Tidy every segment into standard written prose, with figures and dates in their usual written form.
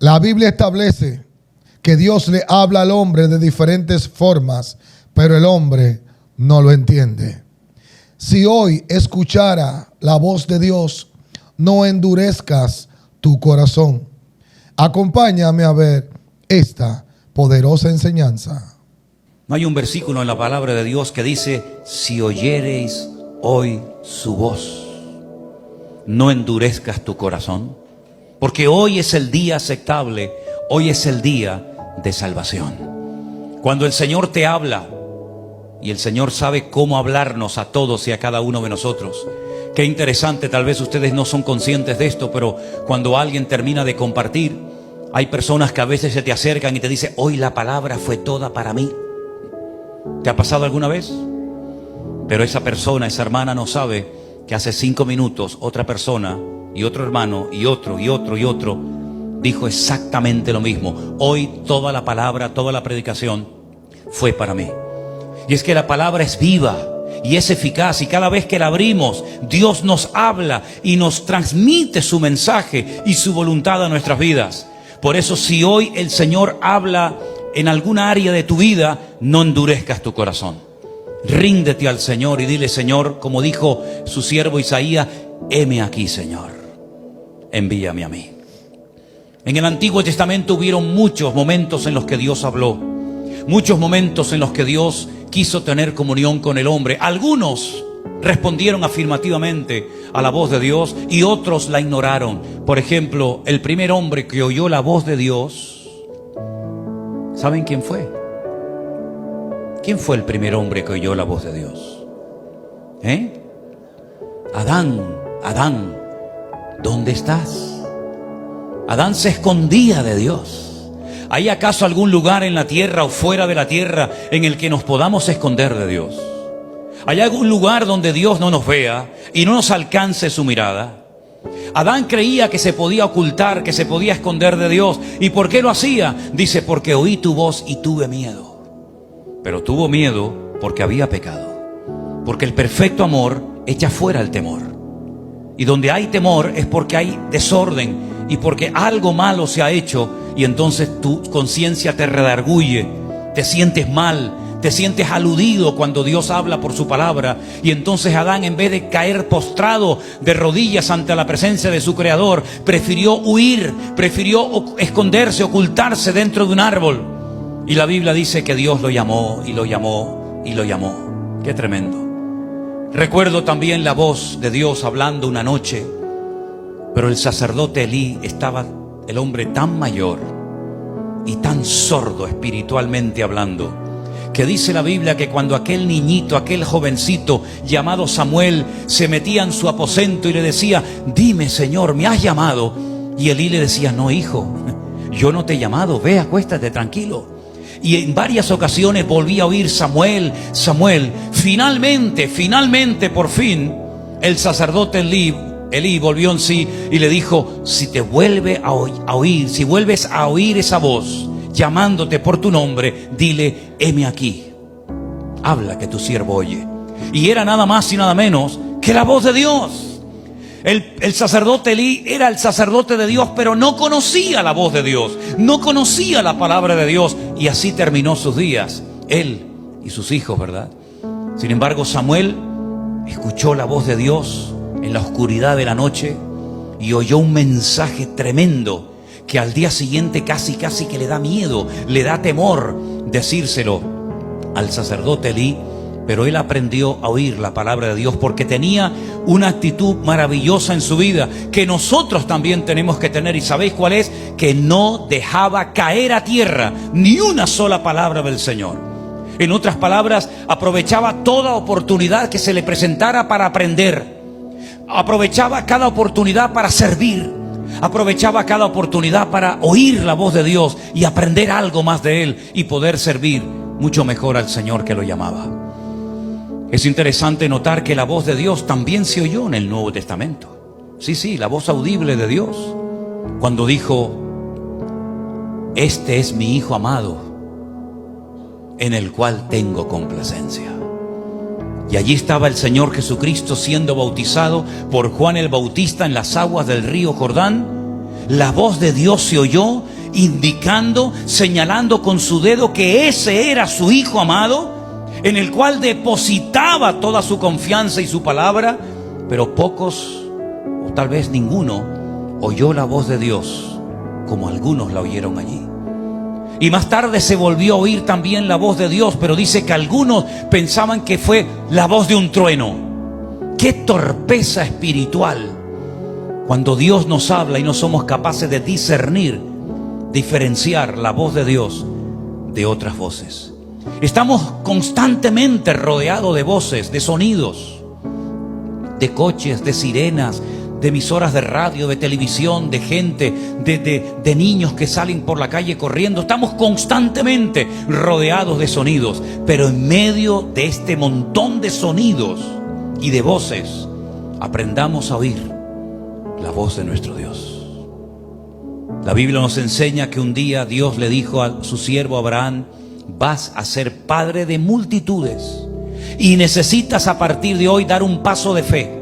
La Biblia establece que Dios le habla al hombre de diferentes formas, pero el hombre no lo entiende. Si hoy escuchara la voz de Dios, no endurezcas tu corazón. Acompáñame a ver esta poderosa enseñanza. No hay un versículo en la palabra de Dios que dice: si oyereis hoy su voz, no endurezcas tu corazón, porque hoy es el día aceptable, hoy es el día de salvación. Cuando el Señor te habla, y el Señor sabe cómo hablarnos a todos y a cada uno de nosotros. Qué interesante, tal vez ustedes no son conscientes de esto, pero cuando alguien termina de compartir, hay personas que a veces se te acercan y te dicen: hoy la palabra fue toda para mí. ¿Te ha pasado alguna vez? Pero esa persona, esa hermana no sabe que hace 5 minutos otra persona y otro hermano y otro dijo exactamente lo mismo. Hoy toda la palabra, toda la predicación fue para mí. Y es que la palabra es viva y es eficaz, y cada vez que la abrimos, Dios nos habla y nos transmite su mensaje y su voluntad a nuestras vidas. Por eso, si hoy el Señor habla en alguna área de tu vida, no endurezcas tu corazón. Ríndete al Señor y dile: Señor, como dijo su siervo Isaías, heme aquí, Señor, envíame a mí. En el Antiguo Testamento hubieron muchos momentos en los que Dios habló, muchos momentos en los que Dios quiso tener comunión con el hombre. Algunos respondieron afirmativamente a la voz de Dios y otros la ignoraron. Por ejemplo, el primer hombre que oyó la voz de Dios, ¿saben quién fue? ¿Quién fue el primer hombre que oyó la voz de Dios? Adán, ¿dónde estás? Adán se escondía de Dios. ¿Hay acaso algún lugar en la tierra o fuera de la tierra en el que nos podamos esconder de Dios? ¿Hay algún lugar donde Dios no nos vea y no nos alcance su mirada? Adán creía que se podía ocultar, que se podía esconder de Dios. ¿Y por qué lo hacía? Dice: porque oí tu voz y tuve miedo. Pero tuvo miedo porque había pecado. Porque el perfecto amor echa fuera el temor. Y donde hay temor es porque hay desorden y porque algo malo se ha hecho. Y entonces tu conciencia te redarguye, te sientes mal, te sientes aludido cuando Dios habla por su palabra. Y entonces Adán, en vez de caer postrado de rodillas ante la presencia de su Creador, prefirió huir, prefirió esconderse, ocultarse dentro de un árbol. Y la Biblia dice que Dios lo llamó y lo llamó y lo llamó. Qué tremendo. Recuerdo también la voz de Dios hablando una noche, pero el sacerdote Elí estaba, el hombre tan mayor y tan sordo espiritualmente hablando, que dice la Biblia que cuando aquel niñito, aquel jovencito llamado Samuel se metía en su aposento y le decía: dime, Señor, ¿me has llamado? Y Elí le decía: no, hijo, yo no te he llamado, ve, acuéstate tranquilo. Y en varias ocasiones volví a oír: Samuel, Samuel. Finalmente, por fin, el sacerdote Elí volvió en sí y le dijo: si te vuelve a oír, si vuelves a oír esa voz llamándote por tu nombre, dile: heme aquí, habla, que tu siervo oye. Y era nada más y nada menos que la voz de Dios. El sacerdote Elí era el sacerdote de Dios, pero no conocía la voz de Dios, no conocía la palabra de Dios. Y así terminó sus días, él y sus hijos, ¿verdad? Sin embargo, Samuel escuchó la voz de Dios en la oscuridad de la noche y oyó un mensaje tremendo que al día siguiente casi que le da miedo, le da temor decírselo al sacerdote Elí. Pero él aprendió a oír la palabra de Dios porque tenía una actitud maravillosa en su vida que nosotros también tenemos que tener. ¿Y sabéis cuál es? Que no dejaba caer a tierra ni una sola palabra del Señor. En otras palabras, aprovechaba toda oportunidad que se le presentara para aprender. Aprovechaba cada oportunidad para servir. Aprovechaba cada oportunidad para oír la voz de Dios y aprender algo más de Él y poder servir mucho mejor al Señor que lo llamaba. Es interesante notar que la voz de Dios también se oyó en el Nuevo Testamento. Sí, la voz audible de Dios. Cuando dijo: este es mi Hijo amado, en el cual tengo complacencia. Y allí estaba el Señor Jesucristo siendo bautizado por Juan el Bautista en las aguas del río Jordán. la voz de Dios se oyó, indicando, señalando con su dedo que ese era su Hijo amado, en el cual depositaba toda su confianza y su palabra. Pero pocos, o tal vez ninguno, oyó la voz de Dios como algunos la oyeron allí. Y más tarde se volvió a oír también la voz de Dios, pero dice que algunos pensaban que fue la voz de un trueno. ¡Qué torpeza espiritual! Cuando Dios nos habla y no somos capaces de discernir, diferenciar la voz de Dios de otras voces. Estamos constantemente rodeados de voces, de sonidos, de coches, de sirenas, de emisoras de radio, de televisión, de gente, de niños que salen por la calle corriendo. Estamos constantemente rodeados de sonidos, pero en medio de este montón de sonidos y de voces, aprendamos a oír la voz de nuestro Dios. La Biblia nos enseña que un día Dios le dijo a su siervo Abraham: vas a ser padre de multitudes y necesitas a partir de hoy dar un paso de fe.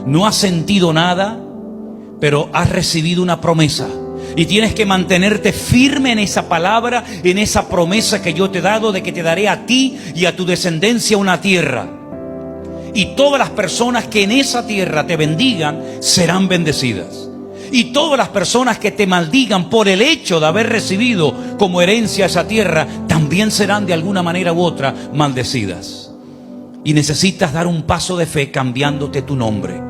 No has sentido nada, pero has recibido una promesa y tienes que mantenerte firme en esa palabra, en esa promesa que yo te he dado, de que te daré a ti y a tu descendencia una tierra, y todas las personas que en esa tierra te bendigan serán bendecidas, y todas las personas que te maldigan por el hecho de haber recibido como herencia esa tierra también serán de alguna manera u otra maldecidas. Y necesitas dar un paso de fe cambiándote tu nombre.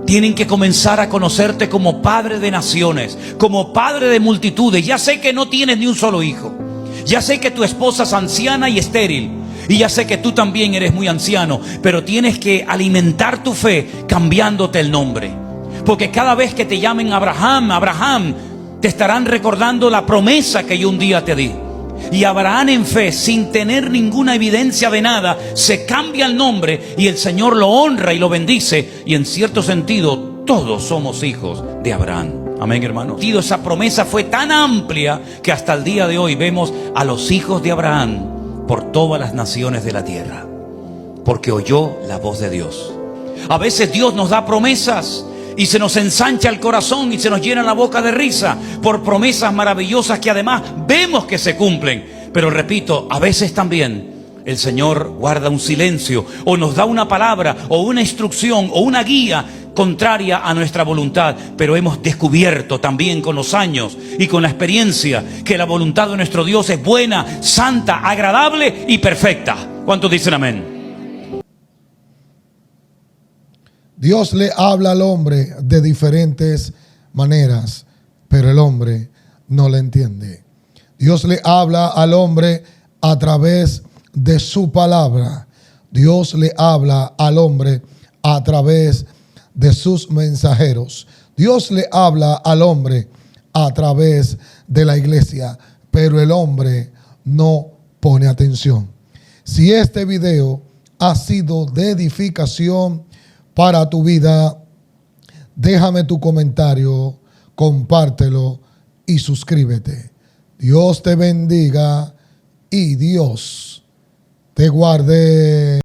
Tienen que comenzar a conocerte como padre de naciones, como padre de multitudes. Ya sé que no tienes ni un solo hijo. Ya sé que tu esposa es anciana y estéril. Y ya sé que tú también eres muy anciano. Pero tienes que alimentar tu fe cambiándote el nombre. Porque cada vez que te llamen Abraham, Abraham, te estarán recordando la promesa que yo un día te di. Y Abraham, en fe, sin tener ninguna evidencia de nada, se cambia el nombre y el Señor lo honra y lo bendice. Y en cierto sentido, todos somos hijos de Abraham. Amén, hermanos. Esa promesa fue tan amplia que hasta el día de hoy vemos a los hijos de Abraham por todas las naciones de la tierra, porque oyó la voz de Dios. A veces Dios nos da promesas y se nos ensancha el corazón y se nos llena la boca de risa por promesas maravillosas que además vemos que se cumplen. Pero repito, a veces también el Señor guarda un silencio o nos da una palabra o una instrucción o una guía contraria a nuestra voluntad. Pero hemos descubierto también con los años y con la experiencia que la voluntad de nuestro Dios es buena, santa, agradable y perfecta. ¿Cuántos dicen amén? Dios le habla al hombre de diferentes maneras, pero el hombre no le entiende. Dios le habla al hombre a través de su palabra. Dios le habla al hombre a través de sus mensajeros. Dios le habla al hombre a través de la iglesia, pero el hombre no pone atención. Si este video ha sido de edificación para tu vida, déjame tu comentario, compártelo y suscríbete. Dios te bendiga y Dios te guarde.